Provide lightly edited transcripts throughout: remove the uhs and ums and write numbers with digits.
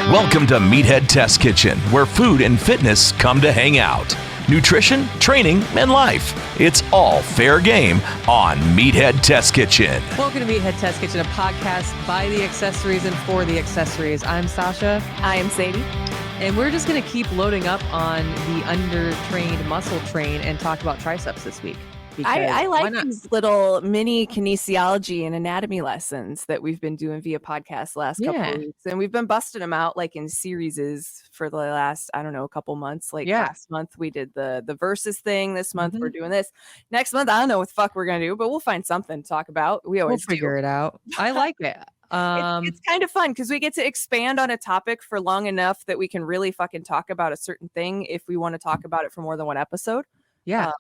Welcome to Meathead Test Kitchen, where food and fitness come to hang out. Nutrition, training, and life. It's all fair game on Meathead Test Kitchen. Welcome to Meathead Test Kitchen, a podcast by the accessories and for the accessories. I'm Sausha. I am Sadie. And we're just going to keep loading up on the undertrained muscle train and talk about triceps this week. I like these little mini kinesiology and anatomy lessons that we've been doing via podcast the last couple of weeks. And we've been busting them out like in series for the last, couple months. Last month we did the versus thing. This month we're doing this. Next month, I don't know what the fuck we're going to do, but we'll find something to talk about. We'll figure it out. I like it. It's kind of fun because we get to expand on a topic for long enough that we can really fucking talk about a certain thing if we want to talk about it for more than one episode. Yeah.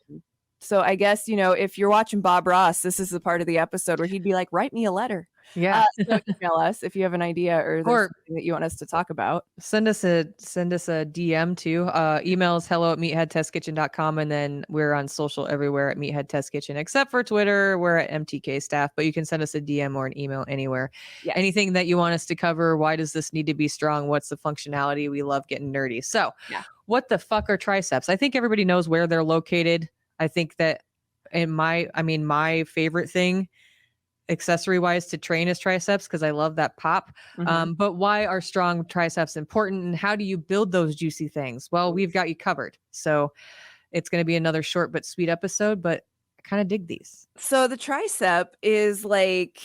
So I guess, if you're watching Bob Ross, this is the part of the episode where he'd be like, write me a letter. Yeah. So email us if you have an idea or something that you want us to talk about. Send us a DM too. Emails hello@meatheadtestkitchen.com, and then we're on social everywhere at Meathead Test Kitchen, except for Twitter. We're at MTK Staff, but you can send us a DM or an email anywhere. Yes. Anything that you want us to cover. Why does this need to be strong? What's the functionality? We love getting nerdy. So what the fuck are triceps? I think everybody knows where they're located. I think that my favorite thing accessory wise to train is triceps because I love that pop. But why are strong triceps important and how do you build those juicy things? Well, we've got you covered. So it's going to be another short but sweet episode, but I kind of dig these. So the tricep is like,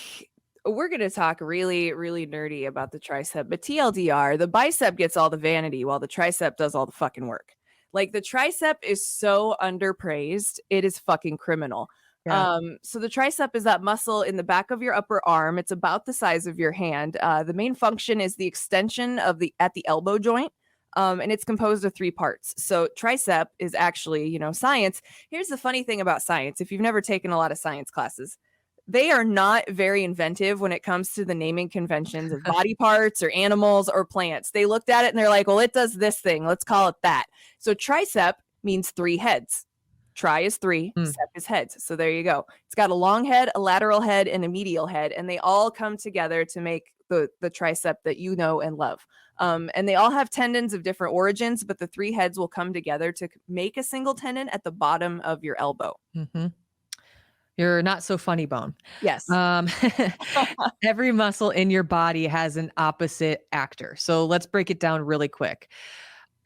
we're going to talk really, really nerdy about the tricep, but TLDR, the bicep gets all the vanity while the tricep does all the fucking work. Like the tricep is so underpraised. It is fucking criminal. Yeah. So the tricep is that muscle in the back of your upper arm. It's about the size of your hand. The main function is the extension at the elbow joint. And it's composed of 3 parts. So tricep is actually, science. Here's the funny thing about science. If you've never taken a lot of science classes, they are not very inventive when it comes to the naming conventions of body parts or animals or plants. They looked at it and they're like, well, it does this thing. Let's call it that. So tricep means 3 heads. Tri is 3, sep is heads. So there you go. It's got a long head, a lateral head, and a medial head. And they all come together to make the tricep that you know and love. And they all have tendons of different origins, but the 3 heads will come together to make a single tendon at the bottom of your elbow. Mm-hmm. Your not so funny bone. Yes. Every muscle in your body has an opposite actor. So let's break it down really quick.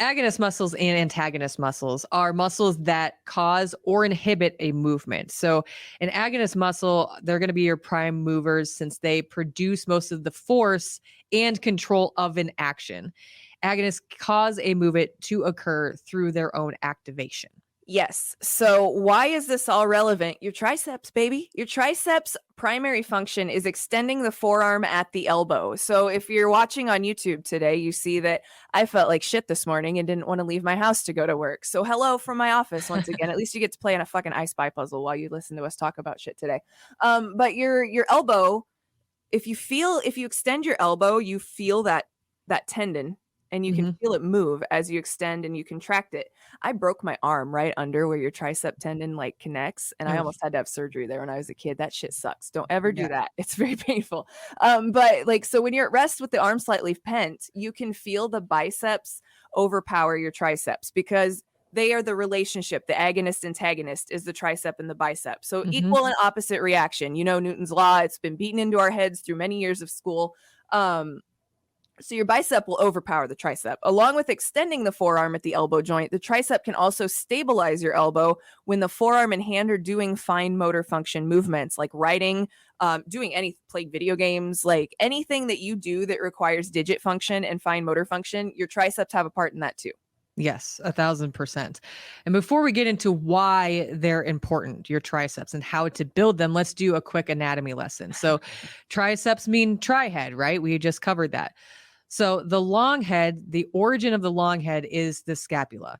Agonist muscles and antagonist muscles are muscles that cause or inhibit a movement. So an agonist muscle, they're going to be your prime movers since they produce most of the force and control of an action. Agonists cause a movement to occur through their own activation. Yes. So why is this all relevant? Your triceps, baby. Your triceps' primary function is extending the forearm at the elbow. So if you're watching on YouTube today, you see that I felt like shit this morning and didn't want to leave my house to go to work. So hello from my office once again. At least you get to play on a fucking I Spy puzzle while you listen to us talk about shit today. But your elbow, if you extend your elbow, you feel that tendon. And you can feel it move as you extend and you contract it. I broke my arm right under where your tricep tendon connects. And I almost had to have surgery there when I was a kid. That shit sucks. Don't ever do that. It's very painful. But so when you're at rest with the arm slightly pent, you can feel the biceps overpower your triceps because they are the relationship. The agonist antagonist is the tricep and the bicep. So equal and opposite reaction. Newton's law. It's been beaten into our heads through many years of school. So your bicep will overpower the tricep. Along with extending the forearm at the elbow joint, the tricep can also stabilize your elbow when the forearm and hand are doing fine motor function movements like writing, playing video games, like anything that you do that requires digit function and fine motor function, your triceps have a part in that too. Yes, 1,000%. And before we get into why they're important, your triceps and how to build them, let's do a quick anatomy lesson. So triceps mean tri-head, right? We just covered that. So the long head, the origin of the long head is the scapula.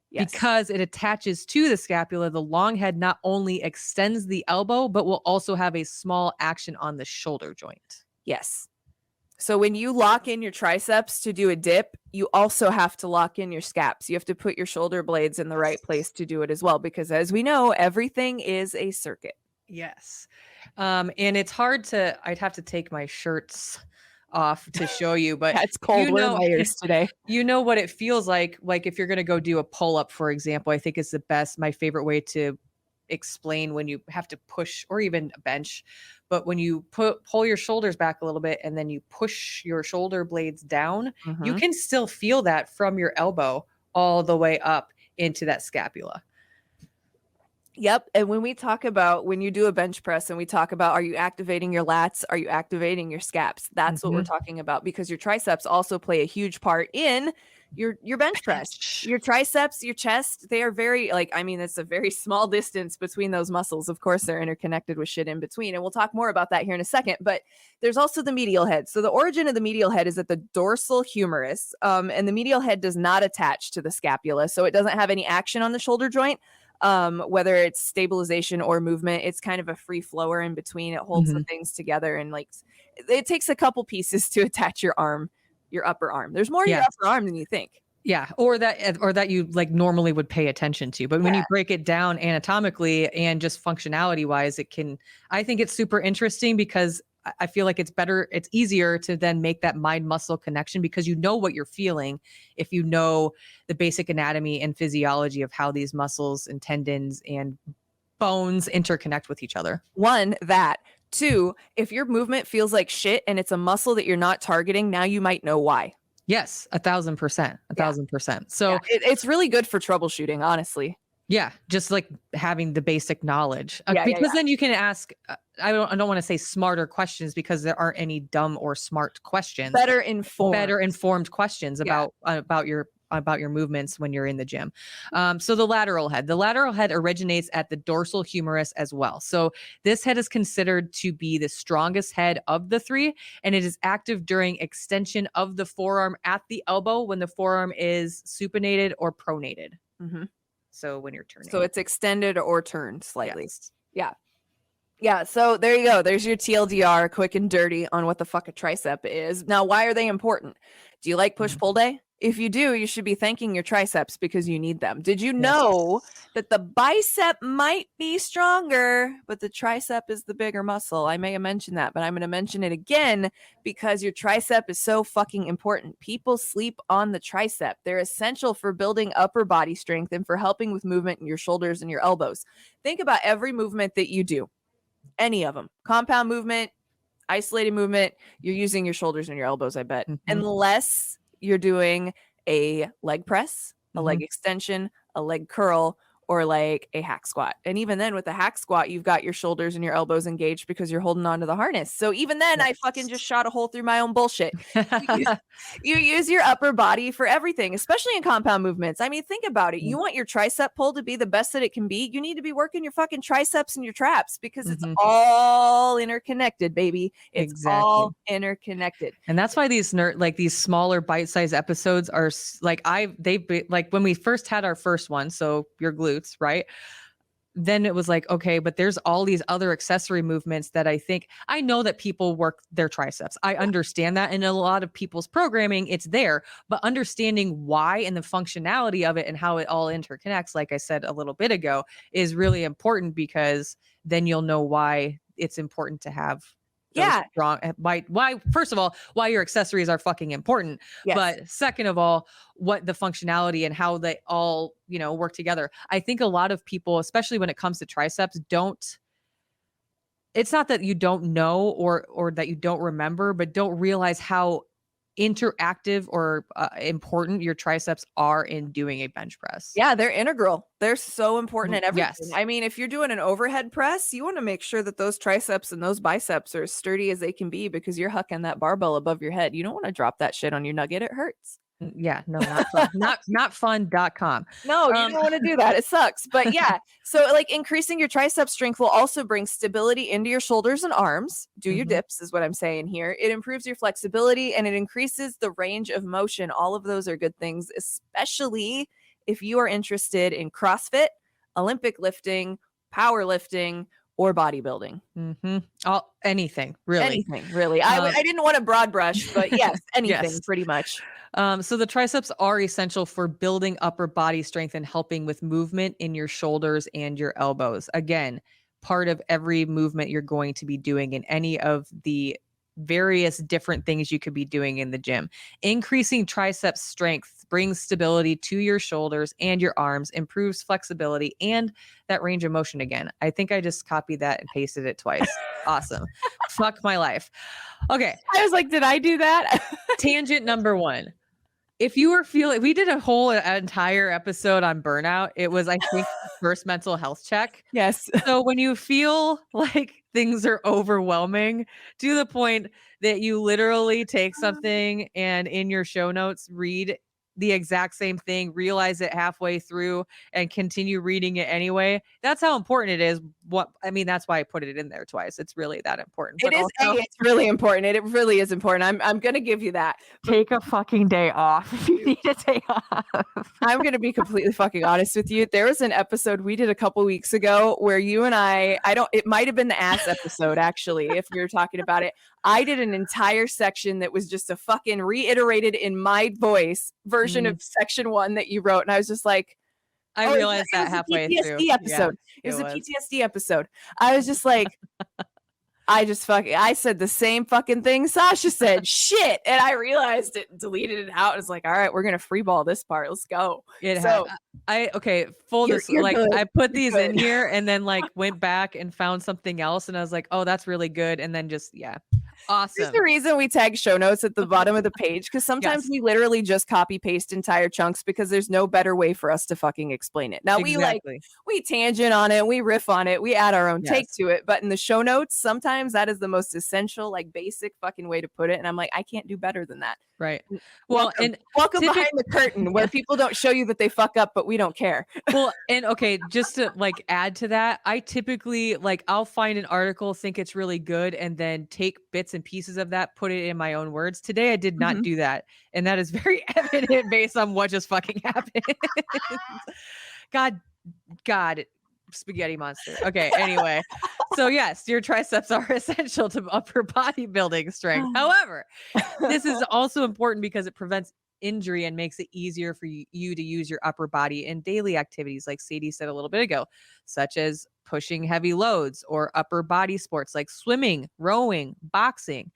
Yes. Because it attaches to the scapula, the long head not only extends the elbow, but will also have a small action on the shoulder joint. Yes. So when you lock in your triceps to do a dip, you also have to lock in your scaps. You have to put your shoulder blades in the right place to do it as well, because as we know, everything is a circuit. Yes. And it's hard I'd have to take my shirts off to show you, but Yeah, it's cold. We're in my ears today. you know what it feels like if you're going to go do a pull-up, for example. I think it's my favorite way to explain when you have to push, or even a bench, but when you pull your shoulders back a little bit and then you push your shoulder blades down, you can still feel that from your elbow all the way up into that scapula. Yep. And when we talk about when you do a bench press and we talk about, are you activating your lats? Are you activating your scaps? That's what we're talking about, because your triceps also play a huge part in your bench press. Your triceps, your chest, they are very it's a very small distance between those muscles. Of course, they're interconnected with shit in between. And we'll talk more about that here in a second. But there's also the medial head. So the origin of the medial head is at the dorsal humerus. And the medial head does not attach to the scapula. So it doesn't have any action on the shoulder joint. Whether it's stabilization or movement, it's kind of a free flower in between. It holds the things together, and it takes a couple pieces to attach your upper arm. There's more in your upper arm than you think. Yeah, or that you normally would pay attention to. But when you break it down anatomically and just functionality wise, I think it's super interesting, because I feel like it's easier to then make that mind muscle connection, because you know what you're feeling if you know the basic anatomy and physiology of how these muscles and tendons and bones interconnect with each other. One, that. Two, if your movement feels like shit and it's a muscle that you're not targeting, now you might know why. Yes, 1,000%. 1,000%. So it's really good for troubleshooting, honestly. Yeah, just having the basic knowledge, because then you can ask. I don't want to say smarter questions, because there aren't any dumb or smart questions. Better informed questions about your movements when you're in the gym. So the lateral head originates at the dorsal humerus as well. So this head is considered to be the strongest head of the three, and it is active during extension of the forearm at the elbow when the forearm is supinated or pronated. So when you're turning. So it's extended or turned slightly. Yes. Yeah. Yeah. So there you go. There's your TLDR, quick and dirty, on what the fuck a tricep is. Now, why are they important? Do you like push-pull day? If you do, you should be thanking your triceps, because you need them. Did you know that the bicep might be stronger, but the tricep is the bigger muscle? I may have mentioned that, but I'm going to mention it again, because your tricep is so fucking important. People sleep on the tricep. They're essential for building upper body strength and for helping with movement in your shoulders and your elbows. Think about every movement that you do, any of them, compound movement, isolated movement, you're using your shoulders and your elbows, I bet, unless you're doing a leg press, a leg extension, a leg curl, or like a hack squat. And even then, with the hack squat, you've got your shoulders and your elbows engaged because you're holding on to the harness. So even then, I fucking just shot a hole through my own bullshit. You use your upper body for everything, especially in compound movements. I mean, think about it. You want your tricep pull to be the best that it can be. You need to be working your fucking triceps and your traps, because it's all interconnected, baby. It's all interconnected. And that's why these these smaller bite-sized episodes are when we first had our first one. So your glutes, right? Then it was okay, but there's all these other accessory movements that I know that people work their triceps. I understand that. And in a lot of people's programming, it's there, but understanding why and the functionality of it and how it all interconnects, like I said a little bit ago, is really important, because then you'll know why it's important to have strong. Why, first of all, why your accessories are fucking important. But second of all, what the functionality and how they all, work together. I think a lot of people, especially when it comes to triceps, it's not that you don't know or that you don't remember, but don't realize how interactive or important your triceps are in doing a bench press. Yeah, they're integral. They're so important in everything. Yes. I mean, if you're doing an overhead press, you want to make sure that those triceps and those biceps are as sturdy as they can be, because you're hucking that barbell above your head. You don't want to drop that shit on your nugget. It hurts. Yeah, no, not fun. not fun.com. No, you don't want to do that. It sucks. But yeah, so increasing your tricep strength will also bring stability into your shoulders and arms. Do your dips is what I'm saying here. It improves your flexibility and it increases the range of motion. All of those are good things, especially if you are interested in CrossFit, Olympic lifting, powerlifting, or bodybuilding. Anything, really. Anything, really. I didn't want to broad brush, but yes, anything, pretty much. So the triceps are essential for building upper body strength and helping with movement in your shoulders and your elbows. Again, part of every movement you're going to be doing in any of the various different things you could be doing in the gym. Increasing tricep strength brings stability to your shoulders and your arms, improves flexibility and that range of motion again. I think I just copied that and pasted it twice. Awesome. Fuck my life. Okay. I was like, did I do that? Tangent number 1. If you were feeling, we did a whole entire episode on burnout. It was, I think, the first mental health check. Yes. So when you feel like things are overwhelming to the point that you literally take something and in your show notes read the exact same thing, realize it halfway through and continue reading it anyway. That's how important it is. That's why I put it in there twice. It's really that important. It is. It's really important. It really is important. I'm going to give you that. Take a fucking day off if you need to take off. I'm going to be completely fucking honest with you. There was an episode we did a couple weeks ago where you and it might have been the ass episode, actually, if we were talking about it. I did an entire section that was just a fucking reiterated in my voice version of section 1 that you wrote. And I was just like, I realized that halfway through. Episode. Yeah, it was a PTSD episode. I was just like, I said the same fucking thing Sausha said. Shit. And I realized it, deleted it out. I was like, all right, we're going to freeball this part. Let's go. Full disclosure, like good. I put these in here and then like went back and found something else. And I was like, oh, that's really good. And then just, awesome. There's the reason we tag show notes at the bottom of the page, because sometimes we literally just copy paste entire chunks because there's no better way for us to fucking explain it. Now we tangent on it, we riff on it, we add our own take to it, but in the show notes, sometimes that is the most essential, like basic fucking way to put it. And I'm like, I can't do better than that. Right. Well, welcome behind the curtain where people don't show you that they fuck up, but we don't care. Well, and okay, just to like add to that, I typically I'll find an article, think it's really good, and then take bits and pieces of that, put it in my own words. Today, I did not do that. And that is very evident based on what just fucking happened. God, spaghetti monster. Okay, anyway. So yes, your triceps are essential to upper bodybuilding strength. However, this is also important because it prevents injury and makes it easier for you to use your upper body in daily activities, like Sadie said a little bit ago, such as pushing heavy loads or upper body sports like swimming, rowing, boxing.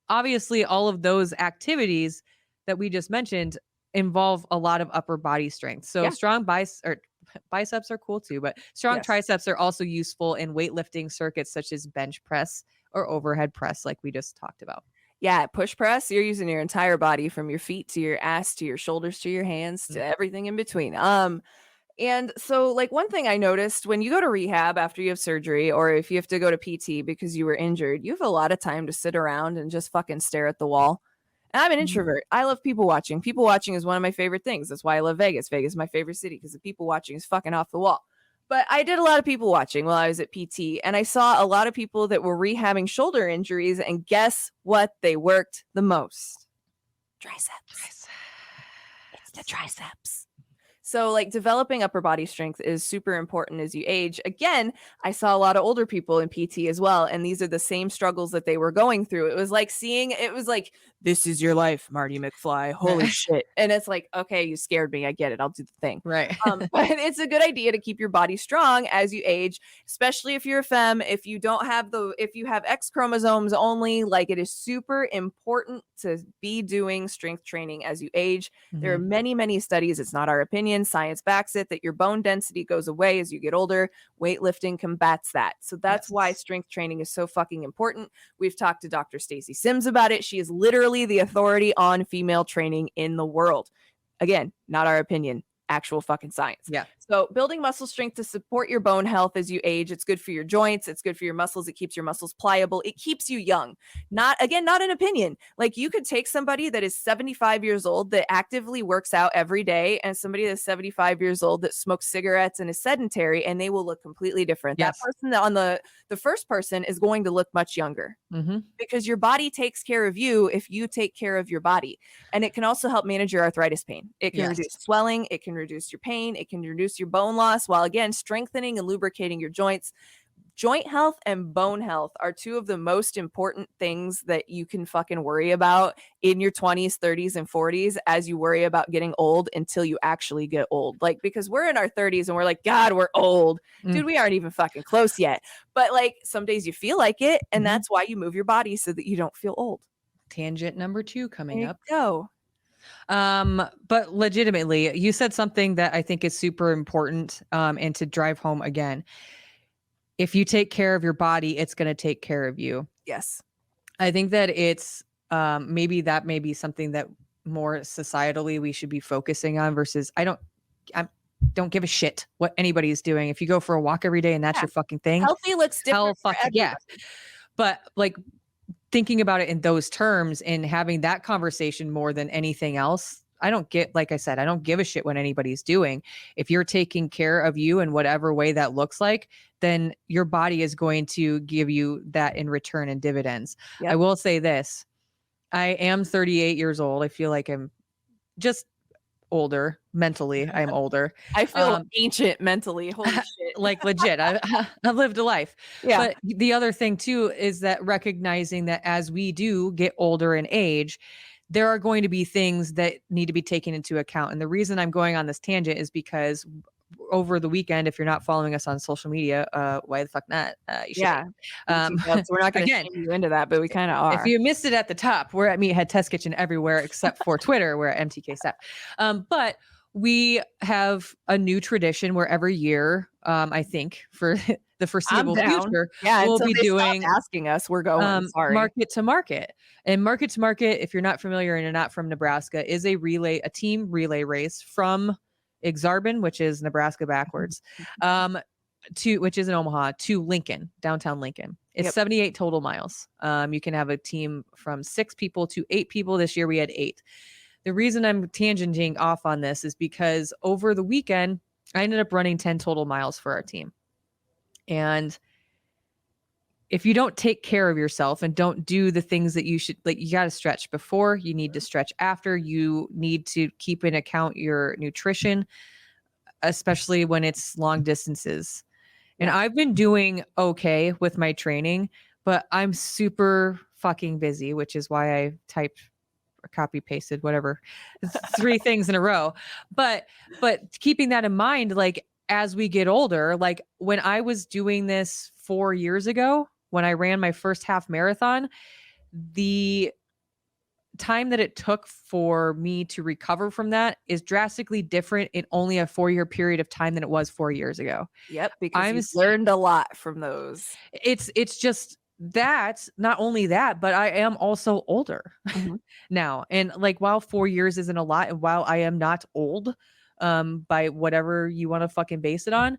Obviously, all of those activities that we just mentioned involve a lot of upper body strength. So strong biceps are cool too, but strong triceps are also useful in weightlifting circuits such as bench press or overhead press, like we just talked about. Yeah, push press, you're using your entire body from your feet to your ass to your shoulders to your hands to everything in between. And so like one thing I noticed when you go to rehab after you have surgery, or if you have to go to PT because you were injured, you have a lot of time to sit around and just fucking stare at the wall. And I'm an introvert. I love people watching. People watching is one of my favorite things. That's why I love Vegas. Vegas is my favorite city because the people watching is fucking off the wall. But I did a lot of people watching while I was at PT, and I saw a lot of people that were rehabbing shoulder injuries, and guess what? They worked the most. Triceps. It's the triceps. So like developing upper body strength is super important as you age. Again, I saw a lot of older people in PT as well. And these are the same struggles that they were going through. It was like this is your life, Marty McFly. Holy shit. And it's like, okay, you scared me. I get it. I'll do the thing. Right. But it's a good idea to keep your body strong as you age, especially if you're a femme. If you have X chromosomes only, like it is super important to be doing strength training as you age. There are many, many studies. It's not our opinion. Science backs it that your bone density goes away as you get older. Weightlifting combats that. So that's why strength training is so fucking important. We've talked to Dr. Stacy Sims about it. She is literally the authority on female training in the world. Again, not our opinion, actual fucking science. Yeah. So building muscle strength to support your bone health as you age. It's good for your joints. It's good for your muscles. It keeps your muscles pliable. It keeps you young. Not an opinion. Like you could take somebody that is 75 years old that actively works out every day and somebody that's 75 years old that smokes cigarettes and is sedentary, and they will look completely different. That person on the first person is going to look much younger because your body takes care of you if you take care of your body. And it can also help manage your arthritis pain. It can reduce swelling. It can reduce your pain. It can reduce your bone loss while again strengthening and lubricating your joints. Joint health and bone health are two of the most important things that you can fucking worry about in your 20s, 30s, and 40s as you worry about getting old until you actually get old. Like, because we're in our 30s and we're like, God, we're old. Dude, we aren't even fucking close yet. But like, some days you feel like it, and that's why you move your body so that you don't feel old. Tangent number 2 coming up. Go. But legitimately, you said something that I think is super important, and to drive home again. If you take care of your body, it's going to take care of you. Yes. I think that it's maybe that may be something that more societally we should be focusing on versus I don't give a shit what anybody is doing. If you go for a walk every day and that's your fucking thing, healthy looks different. Yeah. But like thinking about it in those terms and having that conversation more than anything else, like I said, I don't give a shit what anybody's doing. If you're taking care of you in whatever way that looks like, then your body is going to give you that in return in dividends. Yep. I will say this. I am 38 years old. I feel like I'm just older mentally. I'm older. I feel ancient mentally. Holy shit. Like legit. I've lived a life. Yeah. But the other thing too is that recognizing that as we do get older in age, there are going to be things that need to be taken into account. And the reason I'm going on this tangent is because over the weekend, if you're not following us on social media, why the fuck not? You should. Yeah. So we're not going to shame you into that, but we kind of are. If you missed it at the top, we're at Meathead Test Kitchen everywhere except for Twitter. We're at MTK Staff. But we have a new tradition where every year, I think for the foreseeable future, we'll be doing asking us. We're going market to market. And market to market, if you're not familiar and you're not from Nebraska, is a team relay race from Exarban, which is Nebraska backwards, which is in Omaha, to Lincoln, downtown Lincoln. It's 78 total miles. You can have a team from 6 people to 8 people. This year we had 8. The reason I'm tangenting off on this is because over the weekend, I ended up running 10 total miles for our team. And if you don't take care of yourself and don't do the things that you should, like, you got to stretch before, you need to stretch after, you need to keep in account your nutrition, especially when it's long distances. And I've been doing okay with my training, but I'm super fucking busy, which is why I typed or copy pasted, whatever, 3 things in a row. But keeping that in mind, like as we get older, like when I was doing this 4 years ago, when I ran my first half marathon, the time that it took for me to recover from that is drastically different in only a 4-year period of time than it was 4 years ago. Yep, because I've learned a lot from those. It's just that, not only that, but I am also older now. And like, while 4 years isn't a lot, and while I am not old, by whatever you want to fucking base it on,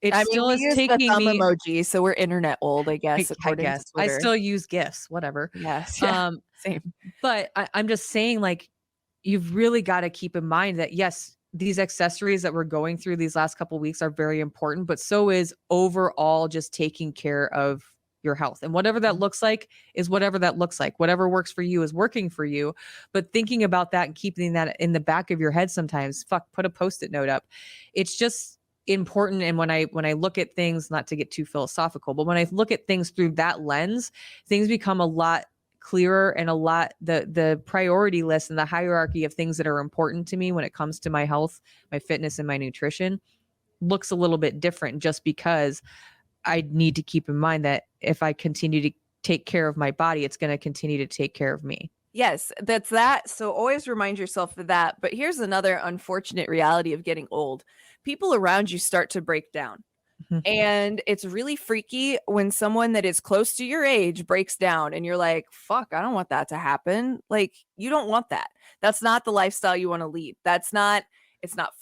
it still is taking me emoji, so we're internet old, I guess. I guess I still use GIFs, whatever. Yes. Same. But I'm just saying, like, you've really got to keep in mind that yes, these accessories that we're going through these last couple of weeks are very important, but so is overall just taking care of your health. And whatever that looks like is whatever that looks like. Whatever works for you is working for you. But thinking about that and keeping that in the back of your head sometimes, put a Post-it note up. It's just important. And when I look at things, not to get too philosophical, but when I look at things through that lens, things become a lot clearer, and a lot the priority list and the hierarchy of things that are important to me when it comes to my health, my fitness, and my nutrition looks a little bit different, just because I need to keep in mind that if I continue to take care of my body, it's going to continue to take care of me. Yes, that's that. So always remind yourself of that. But here's another unfortunate reality of getting old. People around you start to break down. And it's really freaky when someone that is close to your age breaks down and you're like, fuck, I don't want that to happen. Like, you don't want that. That's not the lifestyle you want to lead. It's not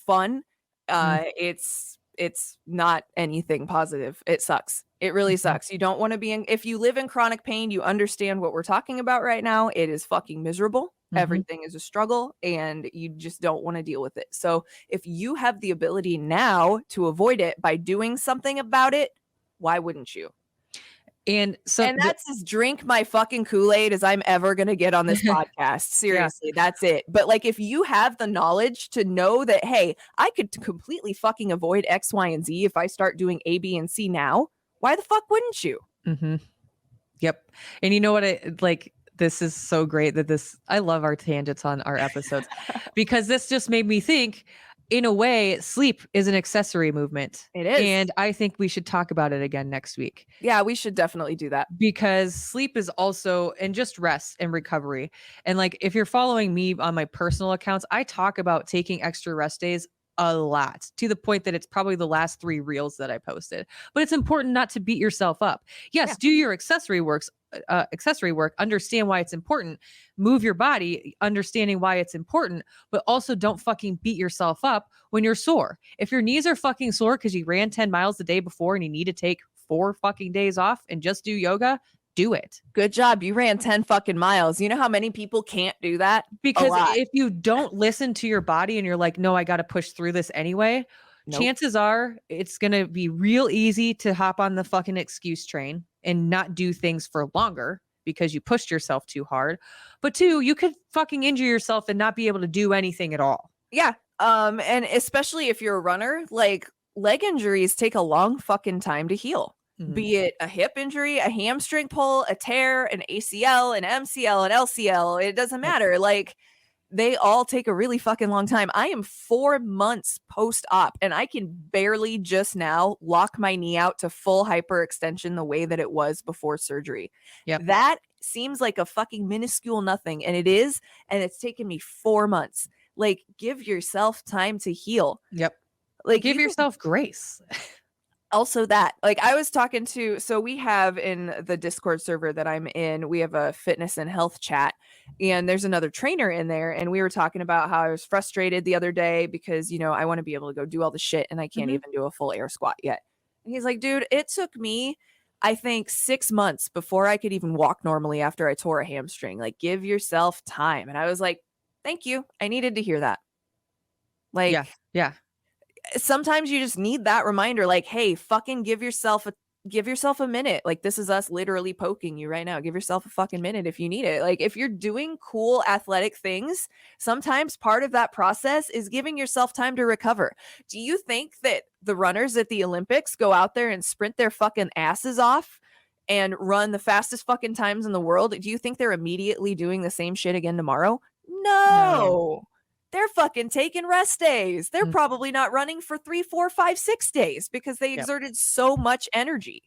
fun. It's not anything positive. It sucks. It really sucks. You don't want to be if you live in chronic pain, you understand what we're talking about right now. It is fucking miserable. Everything is a struggle, and you just don't want to deal with it. So if you have the ability now to avoid it by doing something about it, why wouldn't you? And that's as drink my fucking Kool-Aid as I'm ever going to get on this podcast. Seriously, that's it. But like, if you have the knowledge to know that, hey, I could completely fucking avoid X, Y, and Z if I start doing A, B, and C now, Why the fuck wouldn't you? Mm-hmm. Yep. And you know what? This is so great I love our tangents on our episodes because this just made me think, in a way, sleep is an accessory movement. It is. And I think we should talk about it again next week. Yeah, we should definitely do that. Because sleep is also, and just rest and recovery. And like, if you're following me on my personal accounts, I talk about taking extra rest days a lot, to the point that it's probably the last 3 reels that I posted. But it's important not to beat yourself up. Yes, do your accessory work, understand why it's important, move your body, understanding why it's important, but also don't fucking beat yourself up when you're sore. If your knees are fucking sore because you ran 10 miles the day before and you need to take 4 fucking days off and just do yoga, do it. Good job. You ran 10 fucking miles. You know how many people can't do that? Because if you don't listen to your body and you're like, no, I got to push through this anyway, chances are it's going to be real easy to hop on the fucking excuse train and not do things for longer because you pushed yourself too hard. But 2, you could fucking injure yourself and not be able to do anything at all. Yeah. And especially if you're a runner, like, leg injuries take a long fucking time to heal. Mm-hmm. Be it a hip injury, a hamstring pull, a tear, an ACL, an MCL, an LCL, it doesn't matter. Like, they all take a really fucking long time. I am 4 months post-op and I can barely just now lock my knee out to full hyperextension the way that it was before surgery. Yep. That seems like a fucking minuscule nothing, and it is, and it's taken me 4 months. Like, give yourself time to heal. Yep. Like, give yourself grace. Also that, like, I was talking to, so we have in the Discord server that I'm in, we have a fitness and health chat, and there's another trainer in there, and we were talking about how I was frustrated the other day because, you know, I want to be able to go do all the shit and I can't even do a full air squat yet. And he's like, dude, it took me, I think, 6 months before I could even walk normally after I tore a hamstring. Like, give yourself time. And I was like, thank you. I needed to hear that. Like, yeah. Sometimes you just need that reminder, like, hey, fucking give yourself a minute. Like, this is us literally poking you right now. Give yourself a fucking minute if you need it. Like, if you're doing cool athletic things, sometimes part of that process is giving yourself time to recover. Do you think that the runners at the Olympics go out there and sprint their fucking asses off and run the fastest fucking times in the world? Do you think they're immediately doing the same shit again tomorrow? No. They're fucking taking rest days. They're probably not running for 3, 4, 5, 6 days because they exerted so much energy.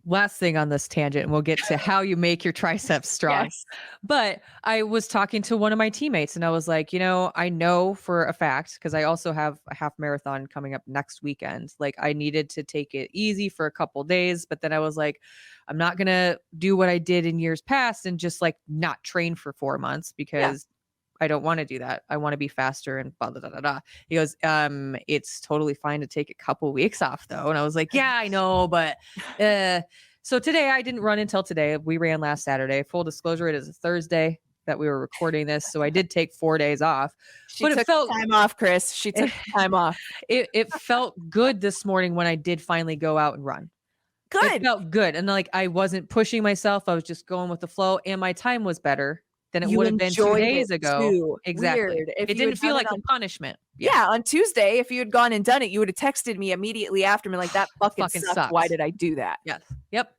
Last thing on this tangent, and we'll get to how you make your triceps strong. Yes. But I was talking to one of my teammates and I was like, you know, I know for a fact, because I also have a half marathon coming up next weekend. Like, I needed to take it easy for a couple days, but then I was like, I'm not going to do what I did in years past and just like not train for 4 months because I don't want to do that. I want to be faster and blah, blah, blah, blah, blah. He goes, it's totally fine to take a couple weeks off though. And I was like, yeah, I know. But so today I didn't run until today. We ran last Saturday. Full disclosure, it is a Thursday that we were recording this. So I did take 4 days off. But it felt time off, Chris. She took time off. It felt good this morning when I did finally go out and run. Good. It felt good. And like, I wasn't pushing myself. I was just going with the flow and my time was better than it would have been 2 days ago. Too. Exactly. It didn't feel like a punishment. Yeah. On Tuesday, if you had gone and done it, you would have texted me immediately after me like, that fucking sucks. Why did I do that? Yes. Yep.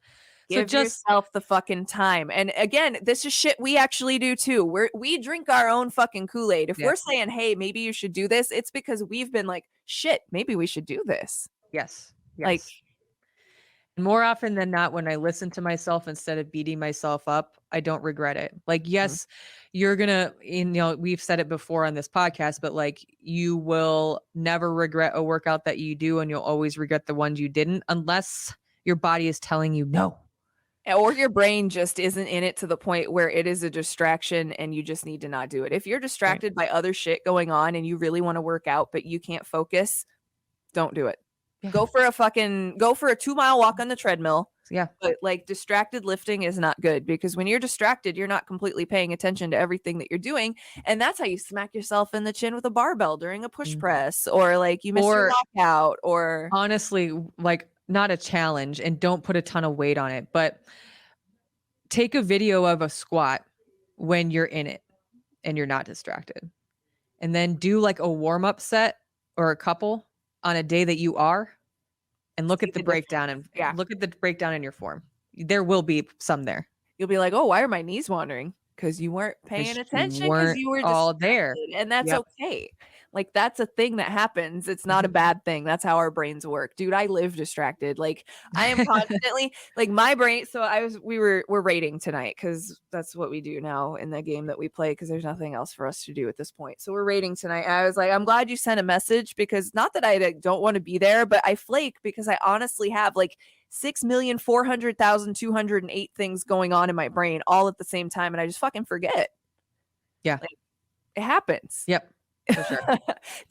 Give yourself the fucking time. And again, this is shit we actually do too. We drink our own fucking Kool-Aid. If we're saying, hey, maybe you should do this, it's because we've been like, shit, maybe we should do this. Yes. Like, more often than not, when I listen to myself instead of beating myself up, I don't regret it. Like, yes, you're gonna, you know, we've said it before on this podcast, but like, you will never regret a workout that you do, and you'll always regret the ones you didn't, unless your body is telling you no. Or your brain just isn't in it to the point where it is a distraction and you just need to not do it. If you're distracted by other shit going on and you really want to work out, but you can't focus, don't do it. Go for a 2-mile walk on the treadmill. Yeah. But like, distracted lifting is not good, because when you're distracted, you're not completely paying attention to everything that you're doing. And that's how you smack yourself in the chin with a barbell during a push press, or like you miss your lockout, or honestly, like, not a challenge, and don't put a ton of weight on it, but take a video of a squat when you're in it and you're not distracted. And then do like a warm-up set or a couple on a day that you are, and look see at the the breakdown and Yeah. look at the breakdown in your form. There will be some there. You'll be like, oh, why are my knees wandering? Because you weren't paying attention, because weren't you were all there. distracted, and that's Yep. okay. Like, that's a thing that happens. It's not a bad thing. That's how our brains work. Dude, I live distracted. Like, I am constantly like my brain. So we're rating tonight because that's what we do now in the game that we play, because there's nothing else for us to do at this point. So we're rating tonight. I was like, I'm glad you sent a message, because not that I don't want to be there, but I flake because I honestly have like 6,400,208 things going on in my brain all at the same time, and I just fucking forget. Yeah. Like, it happens. Yep. For sure.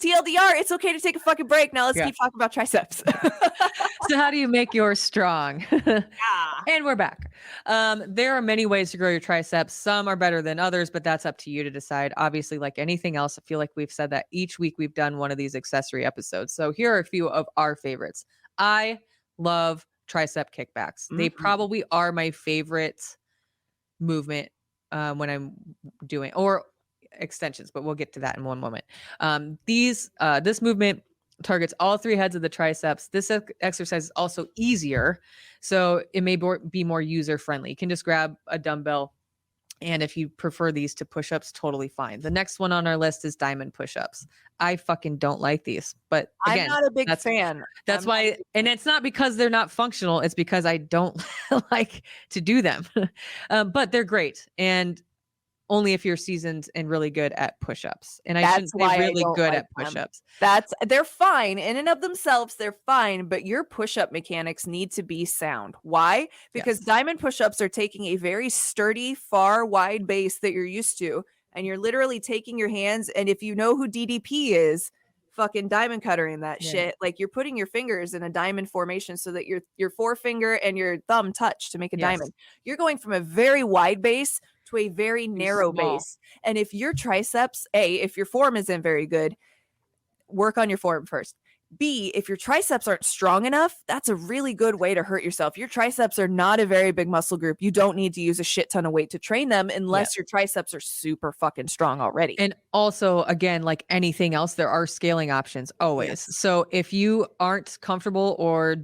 TLDR, it's okay to take a fucking break. Now let's Yeah. keep talking about triceps. So how do you make yours strong? And we're back. There are many ways to grow your triceps. Some are better than others, but that's up to you to decide. Obviously, like anything else, I feel like we've said that each week we've done one of these accessory episodes. So here are a few of our favorites. I love tricep kickbacks. They probably are my favorite movement when I'm doing, or extensions, but we'll get to that in one moment. This movement targets all three heads of the triceps. This exercise is also easier, so it may be more user friendly. You can just grab a dumbbell, and if you prefer these to push-ups, totally fine. The next one on our list is diamond push-ups. I fucking don't like these, but again, I'm not a big fan. That's why, and it's not because they're not functional. It's because I don't like to do them, but they're great. And only if you're seasoned and really good at push-ups. And I shouldn't say really good at push-ups. They're fine in and of themselves. They're fine, but your push-up mechanics need to be sound. Why? Because diamond push-ups are taking a very sturdy, far, wide base that you're used to, and you're literally taking your hands. And if you know who DDP is, fucking diamond cuttering that shit. Like, you're putting your fingers in a diamond formation so that your forefinger and your thumb touch to make a diamond. You're going from a very wide base to a very narrow base. And if your triceps, if your form isn't very good, work on your form first. B, if your triceps aren't strong enough, that's a really good way to hurt yourself. Your triceps are not a very big muscle group. You don't need to use a shit ton of weight to train them unless your triceps are super fucking strong already. And also, again, like anything else, there are scaling options always. So if you aren't comfortable or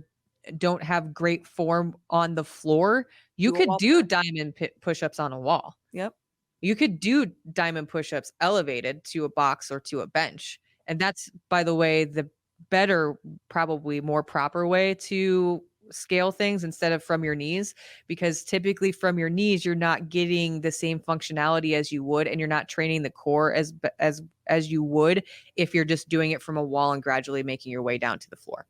don't have great form on the floor, you could do diamond push-ups on a wall. Yep. You could do diamond push-ups elevated to a box or to a bench. And that's, by the way, the better, probably more proper way to scale things instead of from your knees, because typically from your knees, you're not getting the same functionality as you would, and you're not training the core as you would if you're just doing it from a wall and gradually making your way down to the floor.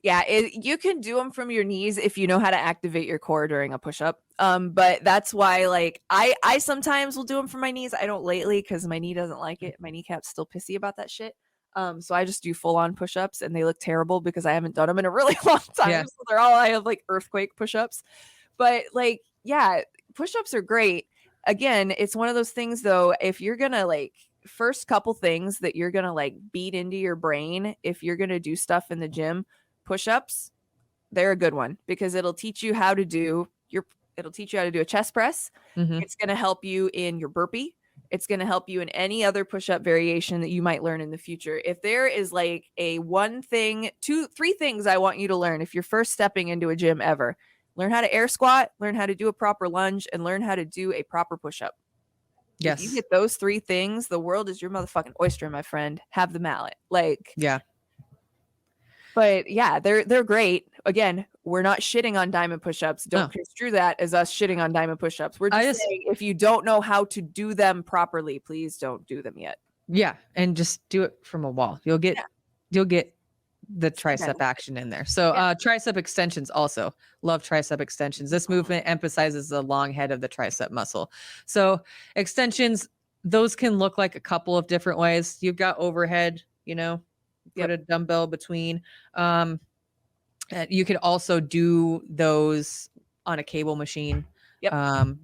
Yeah, you can do them from your knees if you know how to activate your core during a push-up. But that's why, like, I sometimes will do them from my knees. I don't lately because my knee doesn't like it. My kneecap's still pissy about that shit. So I just do full-on push-ups, and they look terrible because I haven't done them in a really long time. So I have like earthquake push-ups. But like, yeah, push-ups are great. Again, it's one of those things though, if you're gonna like, first couple things that you're gonna like beat into your brain if you're gonna do stuff in the gym, push-ups, they're a good one because it'll teach you how to do a chest press. It's going to help you in your burpee. It's going to help you in any other push-up variation that you might learn in the future. If there is like a one thing, three things I want you to learn if you're first stepping into a gym ever: learn how to air squat, learn how to do a proper lunge, and learn how to do a proper push-up. If you get those three things, the world is your motherfucking oyster, my friend. Have the mallet. Like, but yeah, they're great. Again, we're not shitting on diamond push-ups. Don't construe that as us shitting on diamond push-ups. We're just saying, if you don't know how to do them properly, please don't do them yet. Yeah, and just do it from a wall. You'll get the tricep action in there. So tricep extensions also. Love tricep extensions. This movement emphasizes the long head of the tricep muscle. So extensions, those can look like a couple of different ways. You've got overhead, put a dumbbell between. You could also do those on a cable machine.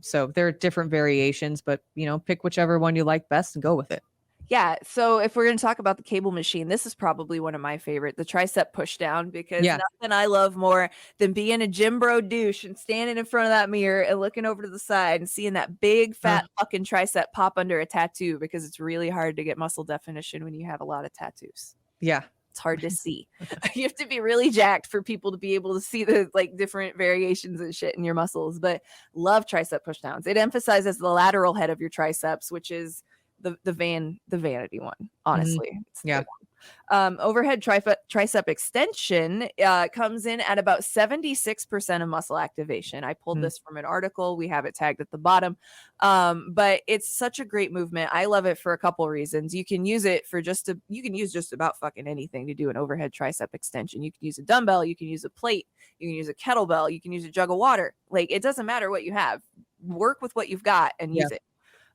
So there are different variations, but pick whichever one you like best and go with it. Yeah. So if we're going to talk about the cable machine, this is probably one of my favorite, the tricep push down, because nothing I love more than being a gym bro douche and standing in front of that mirror and looking over to the side and seeing that big fat fucking tricep pop under a tattoo, because it's really hard to get muscle definition when you have a lot of tattoos. Yeah. It's hard to see. You have to be really jacked for people to be able to see the like different variations and shit in your muscles. But love tricep pushdowns. It emphasizes the lateral head of your triceps, which is the vanity one. Honestly, it's the Yeah. good one. Overhead tricep extension comes in at about 76% of muscle activation. I pulled this from an article. We have it tagged at the bottom. But it's such a great movement. I love it for a couple reasons. You can use it for you can use just about fucking anything to do an overhead tricep extension. You can use a dumbbell, you can use a plate, you can use a kettlebell, you can use a jug of water. Like, it doesn't matter what you have. Work with what you've got and use it.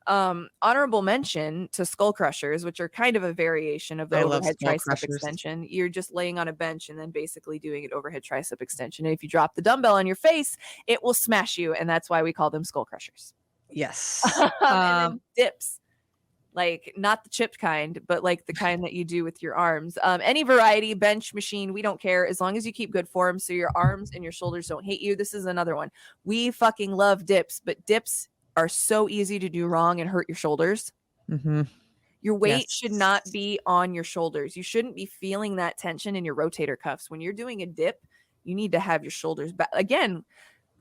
Honorable mention to skull crushers, which are kind of a variation of the overhead tricep extension. You're just laying on a bench and then basically doing an overhead tricep extension. And if you drop the dumbbell on your face, it will smash you. And that's why we call them skull crushers. Yes. And then dips, like not the chipped kind, but like the kind that you do with your arms. Any variety, bench, machine, we don't care, as long as you keep good form so your arms and your shoulders don't hate you. This is another one. We fucking love dips, but dips are so easy to do wrong and hurt your shoulders. Your weight should not be on your shoulders. You shouldn't be feeling that tension in your rotator cuffs. When you're doing a dip, you need to have your shoulders back. Again,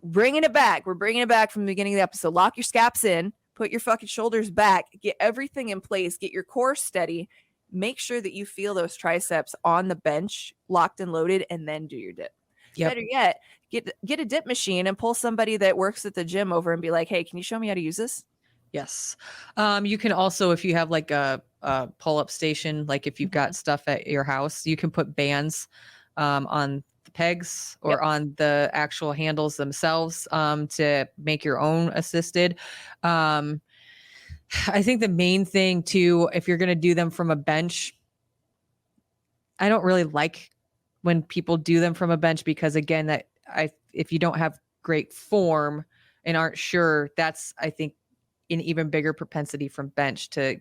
bringing it back. We're bringing it back from the beginning of the episode. Lock your scaps in, put your fucking shoulders back, get everything in place, get your core steady. Make sure that you feel those triceps on the bench, locked and loaded, and then do your dip. Better yet, get a dip machine and pull somebody that works at the gym over and be like, hey, can you show me how to use this? Yes. You can also, if you have like a pull-up station, like if you've got stuff at your house, you can put bands on the pegs or on the actual handles themselves to make your own assisted. I think the main thing too, if you're going to do them from a bench, I don't really like when people do them from a bench, because again, if you don't have great form and aren't sure, that's, I think, an even bigger propensity from bench to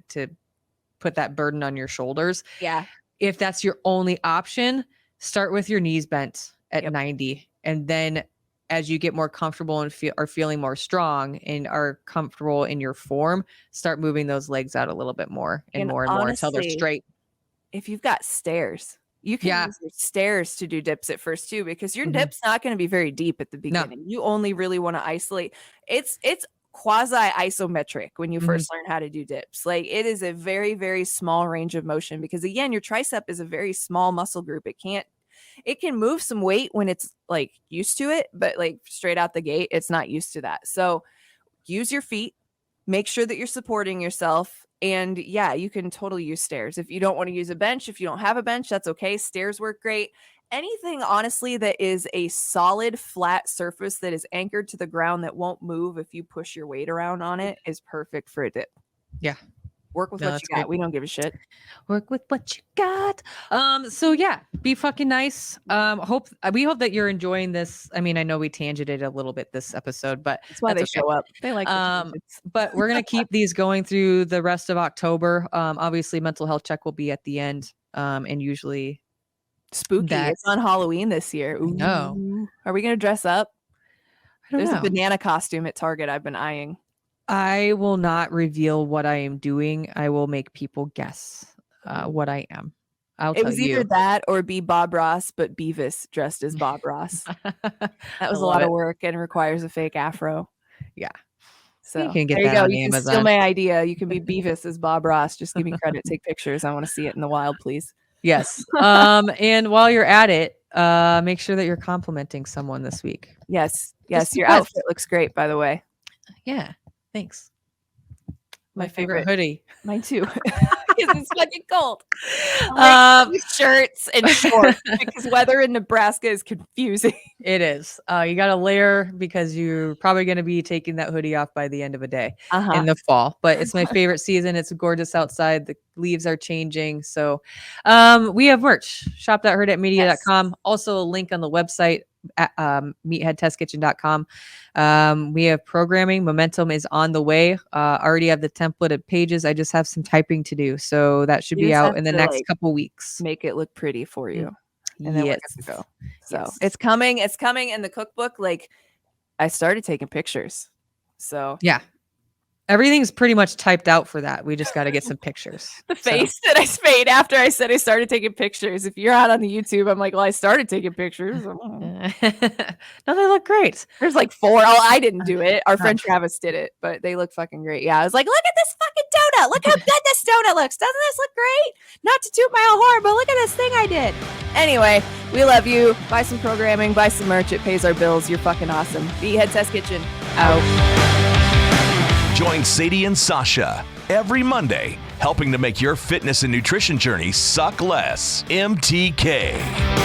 put that burden on your shoulders. Yeah. If that's your only option, start with your knees bent at 90. And then as you get more comfortable and are feeling more strong and are comfortable in your form, start moving those legs out a little bit more and more until they're straight. If you've got stairs, you can use your stairs to do dips at first too, because your dip's not going to be very deep at the beginning. No. You only really want to isolate. It's quasi isometric when you first learn how to do dips. Like, it is a very, very small range of motion, because again, your tricep is a very small muscle group. It can move some weight when it's like used to it, but like straight out the gate, it's not used to that. So use your feet, make sure that you're supporting yourself. And yeah, you can totally use stairs. If you don't want to use a bench, if you don't have a bench, that's okay. Stairs work great. Anything, honestly, that is a solid flat surface that is anchored to the ground that won't move if you push your weight around on it is perfect for a dip. Yeah. Work with what you got. Great. We don't give a shit. Work with what you got. So yeah, be fucking nice. We hope that you're enjoying this. I mean, I know we tangented a little bit this episode, but that's why they show up. They like but we're gonna keep these going through the rest of October. Obviously mental health check will be at the end. And usually spooky. It's on Halloween this year. Ooh. No. Are we gonna dress up? There's know. A banana costume at Target I've been eyeing. I will not reveal what I am doing. I will make people guess what I am. It was either that or be Bob Ross, but Beavis dressed as Bob Ross. That was a lot of work and requires a fake afro. Yeah. So you can get there you that go. on You Amazon. can steal my idea. You can be Beavis as Bob Ross. Just give me credit. Take pictures. I want to see it in the wild, please. Yes. And while you're at it, make sure that you're complimenting someone this week. Yes. Yes. Your outfit looks great, by the way. Yeah. Thanks. My favorite hoodie. Mine too. Because it's fucking cold. Shirts and shorts because weather in Nebraska is confusing. It is. You got to layer because you're probably going to be taking that hoodie off by the end of a day in the fall. But it's my favorite season. It's gorgeous outside. The leaves are changing. So we have merch. Shop.hurrdatmedia.com. Yes. Also a link on the website at meatheadtestkitchen.com. We have programming. Momentum is on the way. Already have the templated pages. I just have some typing to do. So that should be out in the next couple weeks. Make it look pretty for you. And then we're good to go. So yes. It's coming. It's coming in the cookbook. Like, I started taking pictures. So yeah. Everything's pretty much typed out for that. We just got to get some pictures. The face that I made after I said I started taking pictures. If you're out on the YouTube, I'm like, well, I started taking pictures. No, they look great. There's like 4. Oh, I didn't do it. Our friend Travis did it, but they look fucking great. Yeah, I was like, look at this fucking donut. Look how good this donut looks. Doesn't this look great? Not to toot my own horn, but look at this thing I did. Anyway, we love you. Buy some programming, buy some merch. It pays our bills. You're fucking awesome. Meathead Test Kitchen out. Join Sadie and Sausha every Monday, helping to make your fitness and nutrition journey suck less. MTK.